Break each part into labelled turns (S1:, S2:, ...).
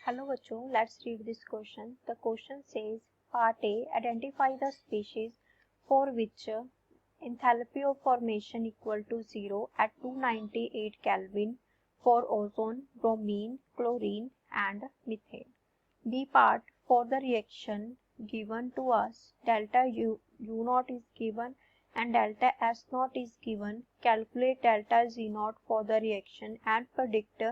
S1: Hello बच्चों, let's read this question. The question says, Part A, identify the species for which enthalpy of formation equal to 0 at 298 Kelvin for ozone, bromine, chlorine and methane. B part, for the reaction given to us, delta U naught is given and delta S naught is given. Calculate delta Z naught for the reaction and predict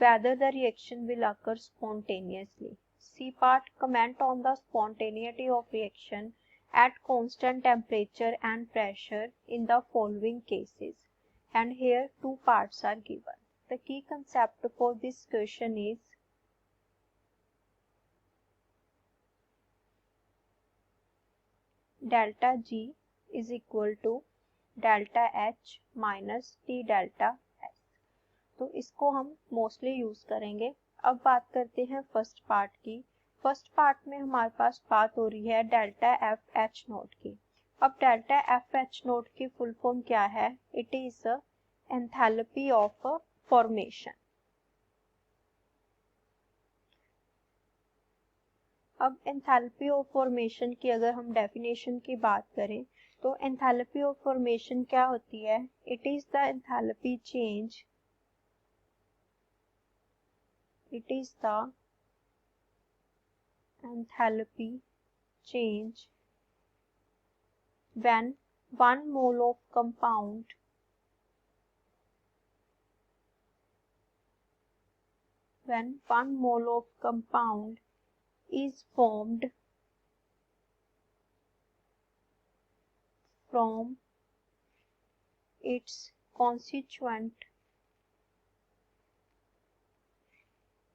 S1: whether the reaction will occur spontaneously. C part, comment on the spontaneity of reaction at constant temperature and pressure in the following cases. And here two parts are given. The key concept for this question is delta G is equal to delta H minus T delta S. तो इसको हम mostly use करेंगे। अब बात करते हैं first part की। First part में हमारे पास बात हो रही है डेल्टा एफ एच नोट की। अब डेल्टा एफ एच नोट की फुल फॉर्म क्या है? It is enthalpy of formation. अब एंथैल्पी ऑफ फॉर्मेशन की अगर हम डेफिनेशन की बात करें तो एंथैल्पी ऑफ फॉर्मेशन क्या होती है? It is the enthalpy change It is the enthalpy change when 1 mole of compound is formed from its constituent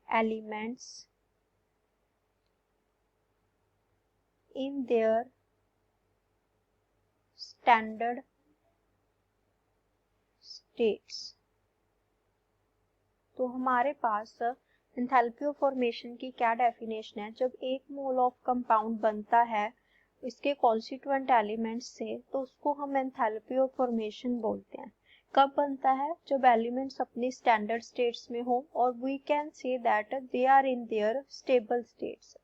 S1: elements in their standard states। तो हमारे पास एंथैल्पी ऑफ फॉर्मेशन की क्या डेफिनेशन है? जब एक मोल ऑफ कंपाउंड बनता है इसके कॉन्स्टिट्यूएंट एलिमेंट्स से तो उसको हम एंथैल्पी ऑफ फॉर्मेशन बोलते हैं। कब बनता है? जब एलिमेंट्स अपनी स्टैंडर्ड स्टेट्स में हो और we can say that they are in their stable states.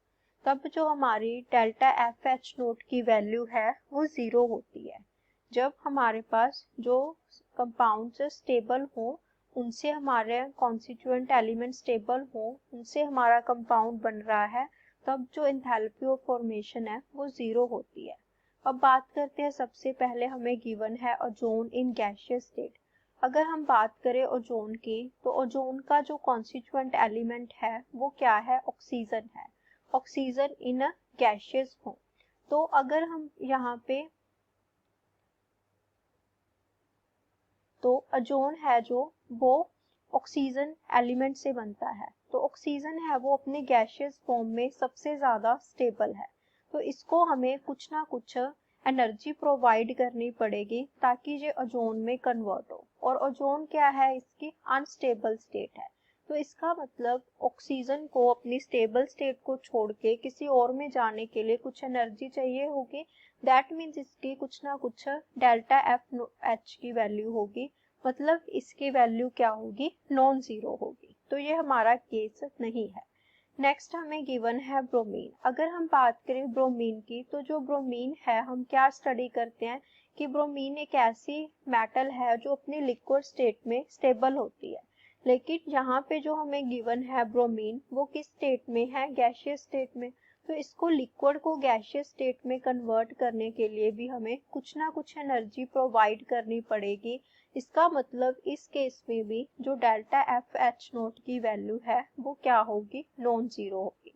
S1: तब जो हमारी डेल्टा एफ एच नोट की वैल्यू है वो 0 होती है। जब हमारे पास जो कंपाउंड्स स्टेबल हो, उनसे हमारे कॉन्स्टिट्यूएंट एलिमेंट स्टेबल हो, उनसे हमारा कंपाउंड बन रहा है, तब जो एंथैल्पी ऑफ फॉर्मेशन है वो 0 होती है। अब बात करते हैं, सबसे पहले हमें गिवन है ओजोन इन गैसियस स्टेट। अगर हम बात करें ओजोन की तो ओजोन का जो कॉन्स्टिट्यूएंट एलिमेंट है वो क्या है? ऑक्सीजन है। Oxygen in gaseous form. तो अगर हम यहाँ पे तो ओजोन है जो वो ऑक्सीजन एलिमेंट से बनता है, तो ऑक्सीजन है वो अपने गैसियस फॉर्म में सबसे ज्यादा स्टेबल है। तो इसको हमें कुछ ना कुछ एनर्जी प्रोवाइड करनी पड़ेगी ताकि ये ओजोन में कन्वर्ट हो। और ओजोन क्या है? इसकी अनस्टेबल स्टेट है। तो इसका मतलब ऑक्सीजन को अपनी स्टेबल स्टेट को छोड़ के किसी और में जाने के लिए कुछ एनर्जी चाहिए होगी। दैट मीन्स इसकी कुछ ना कुछ डेल्टा एफ एच की वैल्यू होगी, मतलब इसकी वैल्यू क्या होगी? नॉन जीरो होगी। तो ये हमारा केस नहीं है। नेक्स्ट हमें गिवन है ब्रोमीन। अगर हम बात करें ब्रोमीन की तो जो ब्रोमीन है हम क्या स्टडी करते हैं कि ब्रोमीन एक ऐसी मेटल है जो अपनी लिक्विड स्टेट में स्टेबल होती है। लेकिन यहाँ पे जो हमें गिवन है ब्रोमीन वो किस स्टेट में है? गैसियस स्टेट में। तो इसको लिक्विड को गैसियस स्टेट में कन्वर्ट करने के लिए भी हमें कुछ ना कुछ एनर्जी प्रोवाइड करनी पड़ेगी। इसका मतलब इस केस में भी जो डेल्टा एफ एच नोट की वैल्यू है वो क्या होगी? नॉन जीरो होगी।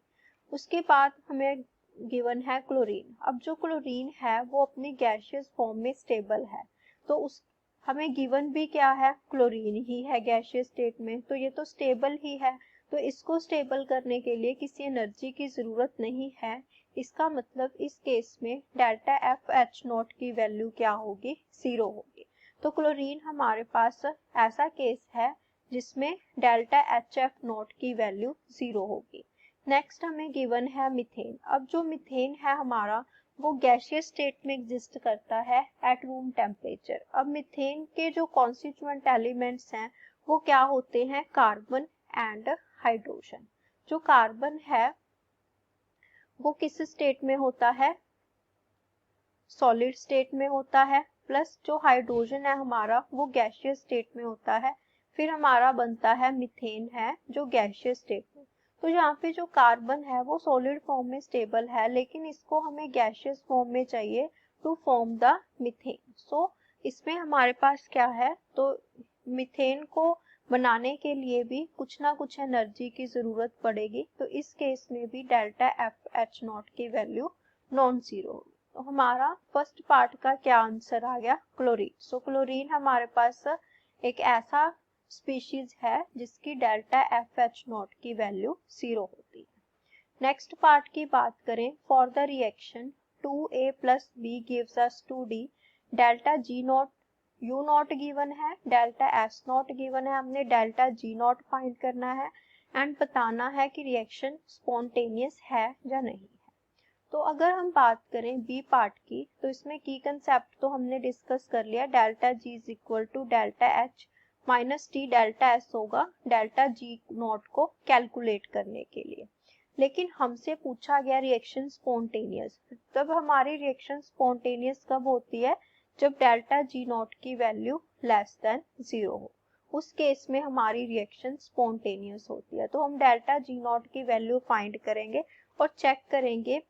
S1: उसके बाद हमें गिवन है क्लोरीन। अब जो क्लोरीन है वो अपनी गैसियस फॉर्म में स्टेबल है, तो उस हमें गिवन भी क्या है? क्लोरीन ही है गैसियस स्टेट में, तो ये तो स्टेबल ही है। तो इसको स्टेबल करने के लिए किसी एनर्जी की जरूरत नहीं है। इसका मतलब इस केस में डेल्टा एफ एच नोट की वैल्यू क्या होगी? 0 होगी। तो क्लोरीन हमारे पास ऐसा केस है जिसमें डेल्टा एच एफ नोट की वैल्यू 0 होगी। नेक्स्ट हमें गिवन है मीथेन। अब जो मीथेन है हमारा वो गैसियस स्टेट में एग्जिस्ट करता है एट रूम टेम्परेचर। अब मीथेन के जो कॉन्स्टिट्यूएंट एलिमेंट्स हैं वो क्या होते हैं? Carbon and hydrogen. जो कार्बन है वो किस स्टेट में होता है, सॉलिड स्टेट में होता है, प्लस जो हाइड्रोजन है हमारा वो गैसियस स्टेट में होता है, फिर हमारा बनता है मीथेन है जो गैसियस स्टेट में। तो यहाँ पे जो कार्बन है वो सॉलिड फॉर्म में स्टेबल है, लेकिन इसको हमें गैसियस फॉर्म में चाहिए टू फॉर्म द मीथेन। सो इसमें हमारे पास क्या है, तो मीथेन को बनाने के लिए भी कुछ ना कुछ एनर्जी की जरूरत पड़ेगी, तो इस केस में भी डेल्टा एफ एच नॉट की वैल्यू नॉन जीरो होगी। तो हमारा फर्स्ट पार्ट का क्या आंसर आ गया, क्लोरीन। सो क्लोरीन हमारे पास एक ऐसा स्पीशीज है जिसकी डेल्टा एफ एच नॉट की वैल्यू जीरो होती है। नेक्स्ट पार्ट की बात करें, for the reaction 2a plus B gives us 2d, delta G nought U nought given है, डेल्टा एस नॉट गिवन है, हमने डेल्टा जी नॉट फाइंड करना है एंड बताना है कि रिएक्शन स्पॉन्टेनियस है या नहीं है। तो अगर हम बात करें बी पार्ट की, तो इसमें की कंसेप्ट तो हमने डिस्कस कर लिया, delta G is equal to delta H minus T delta S होगा डेल्टा जी नॉट को कैलकुलेट करने के लिए। लेकिन हमसे पूछा गया रिएक्शन स्पॉन्टेनियस, तब हमारी रिएक्शन स्पॉन्टेनियस कब होती है, जब डेल्टा जी नॉट की वैल्यू लेस देन जीरो हो, उस केस में हमारी रिएक्शन स्पॉन्टेनियस होती है। तो हम डेल्टा जी नॉट की वैल्यू फाइंड करेंगे और चेक करेंगे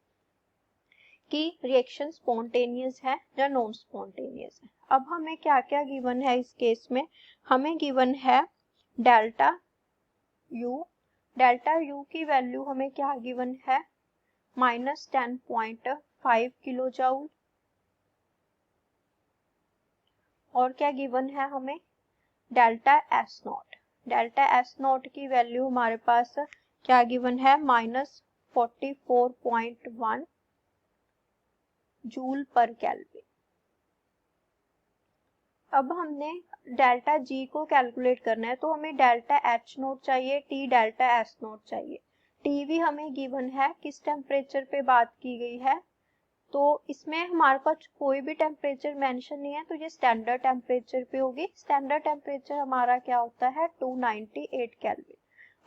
S1: कि रिएक्शन स्पॉन्टेनियस है या नॉन स्पॉन्टेनियस है। अब हमें क्या क्या गिवन है इस केस में, हमें गिवन है डेल्टा यू की वैल्यू हमें क्या गिवन है, माइनस 10.5 किलो जाउल, और क्या गिवन है हमें डेल्टा एस नॉट की वैल्यू हमारे पास क्या गिवन है, माइनस 44.1 जूल पर केल्विन। अब हमने डेल्टा जी को कैलकुलेट करना है, तो हमें डेल्टा एच नोट चाहिए, टी डेल्टा एस नोट चाहिए। टी भी हमें गिवन है, किस टेम्परेचर पे बात की गई है, तो इसमें हमारे पास कोई भी टेम्परेचर मेंशन नहीं है, तो ये स्टैंडर्ड टेम्परेचर पे होगी। स्टैंडर्ड टेम्परेचर हमारा क्या होता है 298 केल्विन।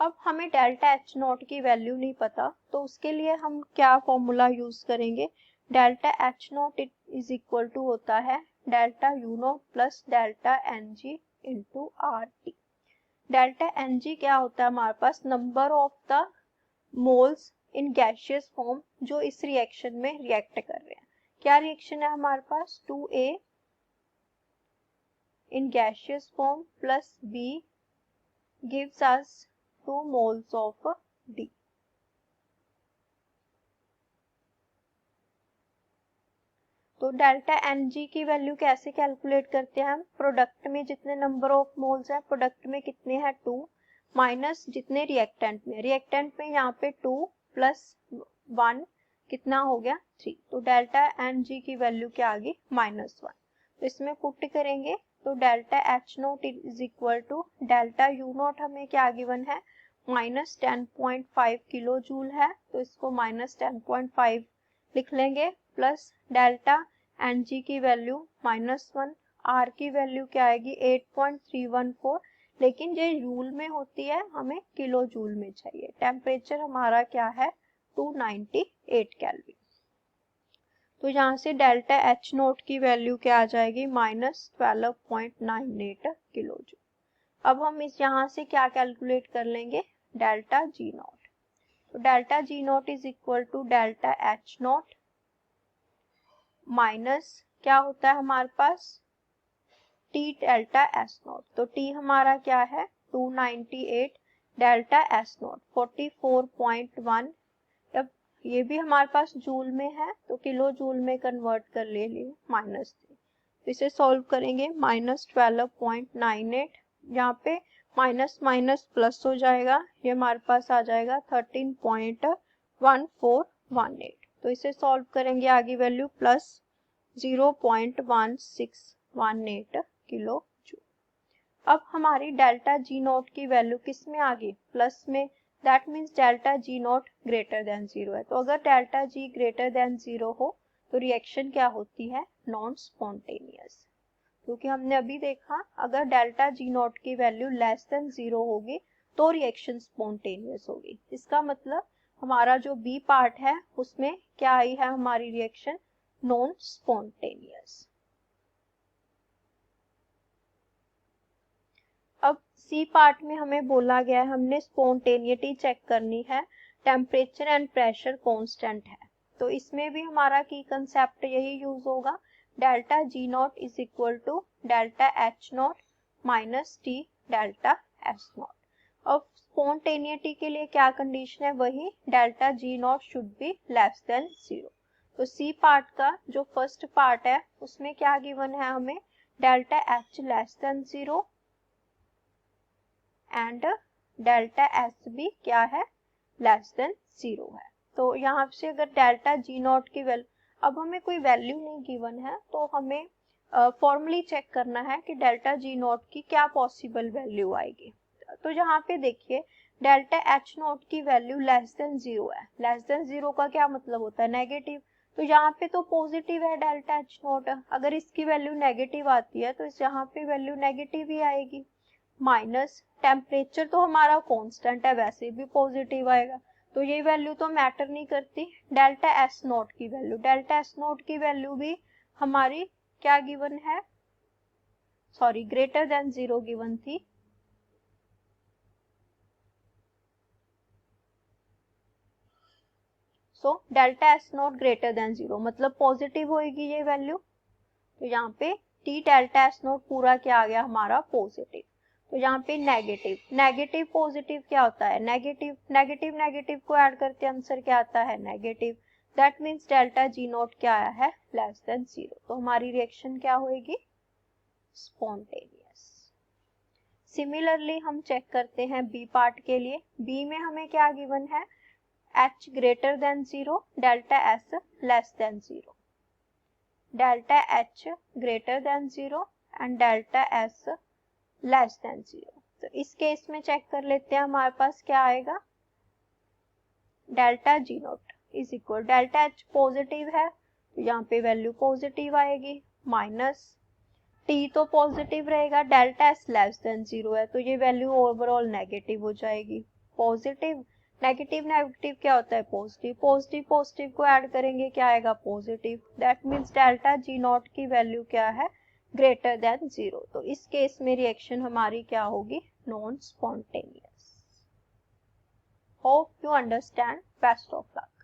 S1: अब हमें डेल्टा एच नॉट की वैल्यू नहीं पता, तो उसके लिए हम क्या फॉर्मूला यूज करेंगे, delta H naught is equal to होता है delta U naught plus delta N G into R T. Delta N G क्या होता है हमारे पास, number of the moles in gaseous form जो इस रिएक्शन में रिएक्ट कर रहे हैं। क्या रिएक्शन है हमारे पास, 2a in gaseous form plus b gives us 2 moles of d। तो डेल्टा एन जी की वैल्यू कैसे कैलकुलेट करते हैं हम, प्रोडक्ट में जितने नंबर ऑफ मोल्स हैं, प्रोडक्ट में कितने हैं 2, माइनस जितने रिएक्टेंट में यहाँ पे 2 प्लस 1 कितना हो गया 3, तो डेल्टा एन जी की वैल्यू क्या आ गई -1। तो इसमें पुट करेंगे तो delta H nought is equal to delta U nought हमें क्या गिवन है माइनस 10.5 किलो जूल है, तो इसको माइनस 10.5 लिख लेंगे, प्लस डेल्टा एन जी की वैल्यू -1, आर की वैल्यू क्या आएगी 8.314, लेकिन ये जूल में होती है, हमें किलो जूल में चाहिए। टेम्परेचर हमारा क्या है 298 केल्विन। तो यहाँ से डेल्टा एच नोट की वैल्यू क्या आ जाएगी -12.98 किलो जूल। अब हम इस यहाँ से क्या कैलकुलेट कर लेंगे, डेल्टा जी नॉट। तो delta G nought is equal to delta H nought minus क्या होता है हमारे पास टी डेल्टा एस नॉट। तो टी हमारा क्या है 298 डेल्टा एस नॉट 44.1, अब ये भी हमारे पास जूल में है तो किलो जूल में कन्वर्ट कर ले लिए -3। तो इसे सॉल्व करेंगे -12.98, यहाँ पे माइनस माइनस प्लस हो जाएगा, ये हमारे पास आ जाएगा 13.1418। तो इसे सॉल्व करेंगे आगे वैल्यू प्लस 0.1618 किलो जूल। अब हमारी डेल्टा जी नॉट की वैल्यू किस में आ गई, प्लस में, that means delta G not greater than 0 है। तो अगर डेल्टा जी ग्रेटर देन 0 हो तो रिएक्शन क्या होती है, नॉन स्पॉन्टेनियस। क्योंकि हमने अभी देखा अगर डेल्टा जी नॉट की वैल्यू लेस देन 0 होगी तो रिएक्शन स्पॉन्टेनियस होगी। इसका मतलब हमारा जो बी पार्ट है उसमें क्या आई है हमारी रिएक्शन, नॉन स्पॉन्टेनियस। अब सी पार्ट में हमें बोला गया है, हमने स्पॉन्टेनिटी चेक करनी है, टेम्परेचर एंड प्रेशर कांस्टेंट है। तो इसमें भी हमारा की कंसेप्ट यही यूज होगा, delta G nought is equal to delta H nought minus T delta S nought. अब स्पॉन्टेनिटी के लिए क्या कंडीशन है, वही delta G nought should be less than 0। तो सी पार्ट का जो फर्स्ट पार्ट है उसमें क्या गिवन है हमें, delta H less than 0 and delta S भी क्या है, लेस देन 0 है। तो यहाँ से अगर डेल्टा जी नॉट की वैल्यू, अब हमें कोई वैल्यू नहीं गिवन है तो हमें फॉर्मली चेक करना है कि डेल्टा जी नॉट की क्या पॉसिबल वैल्यू आएगी। तो यहाँ पे देखिए डेल्टा एच नॉट की वैल्यू लेस देन 0 है, लेस देन 0 का क्या मतलब होता है, नेगेटिव। तो यहाँ पे तो पॉजिटिव है डेल्टा एच नॉट, अगर इसकी वैल्यू नेगेटिव आती है तो इस यहाँ पे वैल्यू नेगेटिव ही आएगी। माइनस टेम्परेचर तो हमारा कांस्टेंट है, वैसे भी पॉजिटिव आएगा, तो ये वैल्यू तो मैटर नहीं करती। डेल्टा एस नॉट की वैल्यू, डेल्टा एस नॉट की वैल्यू भी हमारी क्या गिवन है, सॉरी ग्रेटर देन 0 गिवन थी। So delta S not greater than 0 मतलब पॉजिटिव होगी ये वैल्यू। तो यहाँ पे टी डेल्टा एस नॉट पूरा क्या आ गया हमारा, पॉजिटिव। तो यहाँ पे नेगेटिव, नेगेटिव पॉजिटिव क्या होता है, नेगेटिव, नेगेटिव नेगेटिव को ऐड करके आंसर क्या आता है, negative. That means delta G not क्या आया है, लेस देन 0। तो हमारी रिएक्शन क्या होगी, स्पॉन्टेनियस। सिमिलरली हम चेक करते हैं बी पार्ट के लिए। बी में हमें क्या गिवन है, H greater than 0, delta S less than 0, delta H greater than 0 and delta S less than 0। तो इस केस में चेक कर लेते हैं हमारे पास क्या आएगा, delta G nought is equal, delta H positive है तो यहाँ पे वैल्यू पॉजिटिव आएगी, माइनस टी तो पॉजिटिव रहेगा, डेल्टा एस लेस देन 0 है तो ये वैल्यू ओवरऑल नेगेटिव हो जाएगी। पॉजिटिव नेगेटिव नेगेटिव क्या होता है, पॉजिटिव, पॉजिटिव पॉजिटिव को ऐड करेंगे क्या आएगा, positive. That means delta G not की वैल्यू क्या है, ग्रेटर देन 0। तो इस केस में रिएक्शन हमारी क्या होगी, non spontaneous. Hope you understand, best of luck.